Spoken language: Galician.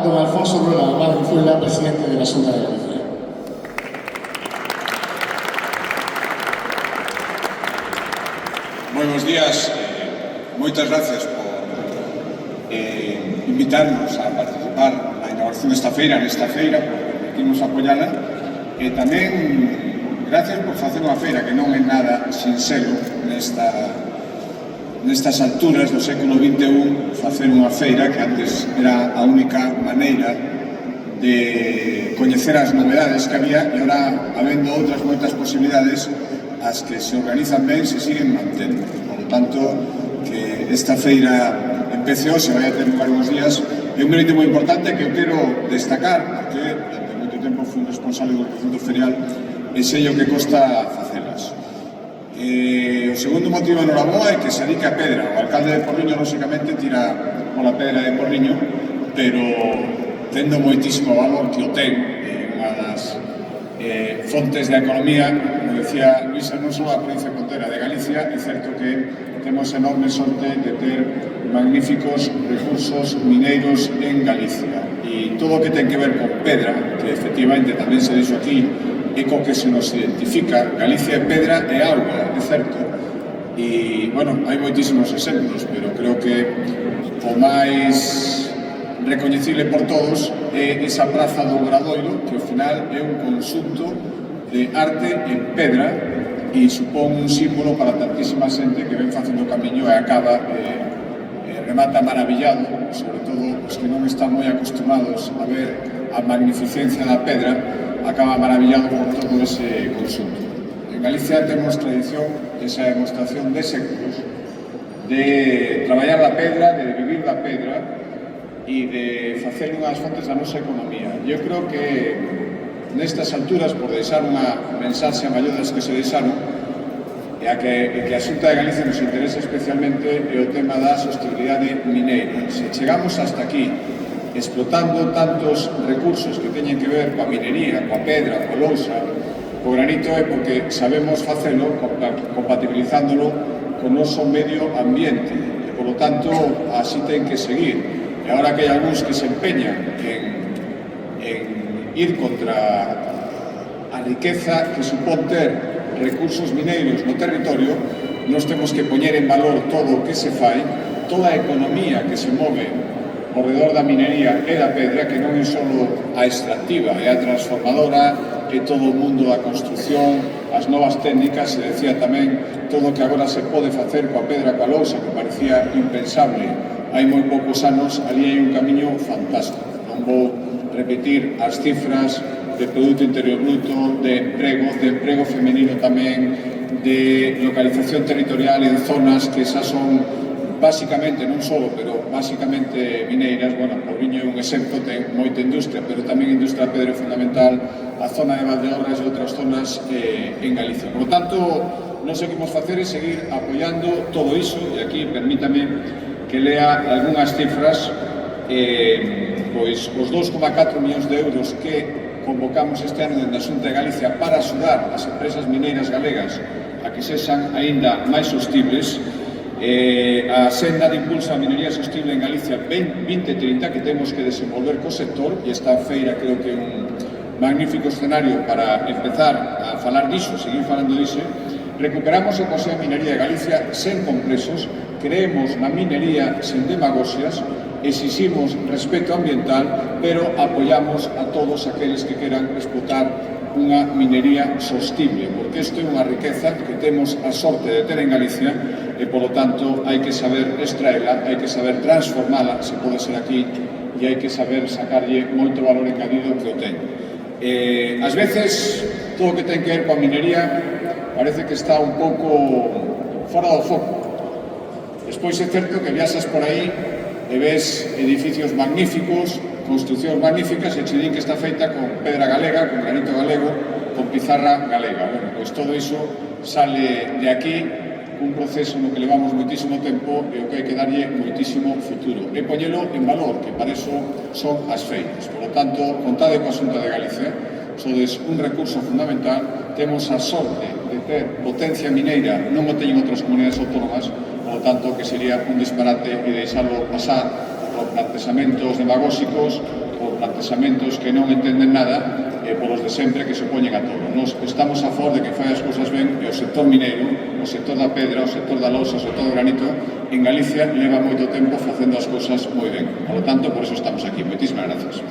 Don Alfonso Rueda Valenzuela, presidente de la Xunta de Galicia. Moi bons días, moitas gracias por invitarnos a participar na inauguración desta feira, por permitirnos apoiala, e tamén gracias por facer unha feira que non é nada sinxelo nestas alturas do século XXI, facer unha feira que antes era a única maneira de coñecer as novedades que había, e agora, habendo outras moitas posibilidades, as que se organizan ben se siguen mantendo. Por lo tanto, que esta feira empece hoxe, vai a ter lugar uns días, é un mérito moi importante que eu quero destacar, porque durante moito tempo fui responsable do recinto ferial e sei o que costa facelas. O segundo motivo enhoraboa é que se dedica a pedra. O alcalde de Porriño, lóxicamente, tira pola pedra de Porriño, pero tendo moitísimo valor que o ten, unha das fontes da economía, como decía Luisa, non só a provincia contera de Galicia. É certo que temos enorme sorte de ter magníficos recursos mineiros en Galicia, e todo o que ten que ver con pedra, que efectivamente tamén se dixo aquí, e co que se nos identifica. Galicia é pedra e auga, é certo. E, bueno, hai moitísimos exemplos, pero creo que o máis recoñecible por todos é esa praza do Obradoiro, que ao final é un conxunto de arte en pedra e supón un símbolo para tantísima xente que ven facendo o camiño e acaba remata maravillado, sobre todo os que non están moi acostumados a ver a magnificencia da pedra, acaba maravillado por todo ese conxunto. En Galicia temos tradición, esa demostración de séculos, de traballar da pedra, de vivir da pedra e de facer unhas fontes da nosa economía. Eu creo que nestas alturas, por deixar unha mensaxe a maior das que se deixaron, e que a Xunta de Galicia nos interesa especialmente é o tema da sostenibilidade mineira. Se chegamos hasta aquí explotando tantos recursos que teñen que ver coa minería, coa pedra, coa lousa, co granito, é porque sabemos facelo compatibilizándolo con o noso medio ambiente, e, polo tanto, así ten que seguir. E agora que hai algúns que se empeñan en ir contra a riqueza que supón ter recursos mineiros no territorio, nos temos que poñer en valor todo o que se fai, toda a economía que se move ao redor da minería e da pedra, que non é só a extractiva, é a transformadora, é todo o mundo da construción, as novas técnicas, se decía tamén todo o que agora se pode facer coa pedra, coa lousa, que parecía impensable hai moi poucos anos. Ali hai un camiño fantástico. Non vou repetir as cifras de Produto Interior Bruto, de emprego femenino tamén, de localización territorial en zonas que xa son básicamente, non só, pero básicamente mineiras. Bueno, Porriño é un exemplo, ten moita industria, pero tamén a industria da pedra é fundamental, a zona de Valdeorras e outras zonas en Galicia. Por lo tanto, non seguimos facer e seguir apoiando todo iso, e aquí permítame que lea algunhas cifras. Pois os 2,4 millóns de euros que convocamos este ano dende a Xunta de Galicia para axudar as empresas mineiras galegas a que sexan aínda máis sostibles. A senda de impulso á minería sostible en Galicia 2030, que temos que desenvolver co sector, e esta feira creo que é un magnífico escenario para empezar a falar diso, seguir falando diso. Recuperamos o Consello de Minería de Galicia sen complexos, creemos na minería sen demagoxias, exiximos respeto ambiental, pero apoiamos a todos aqueles que queran explotar unha minería sostible, porque isto é unha riqueza que temos a sorte de ter en Galicia, e, polo tanto, hai que saber extraela, hai que saber transformala, se pode ser aquí, e hai que saber sacarlle moito valor engadido que o ten. Ás veces, todo o que ten que ver coa minería parece que está un pouco fora do foco. Despois é certo que viaxas por aí e ves edificios magníficos, construccións magníficas, e che din que está feita con pedra galega, con granito galego, con pizarra galega. Bueno, pois todo iso sale de aquí, un proceso no que levamos moitísimo tempo e o que hai que darlle moitísimo futuro. E poñelo en valor, que para iso son as feiras. Por lo tanto, contade coa Xunta de Galicia, sodes un recurso fundamental, temos a sorte de ter potencia mineira, non o teñen outras comunidades autónomas, por lo tanto, que sería un disparate e deixarlo pasar por plantexamentos demagóxicos procesamentos que non entenden nada polos de sempre que se opoñen a todo. Nos estamos a favor de que fai as cousas ben e o sector mineiro, o sector da pedra, o sector da lousa, o sector do granito, en Galicia leva moito tempo facendo as cousas moi ben. Por lo tanto, por eso estamos aquí. Moitísimas gracias.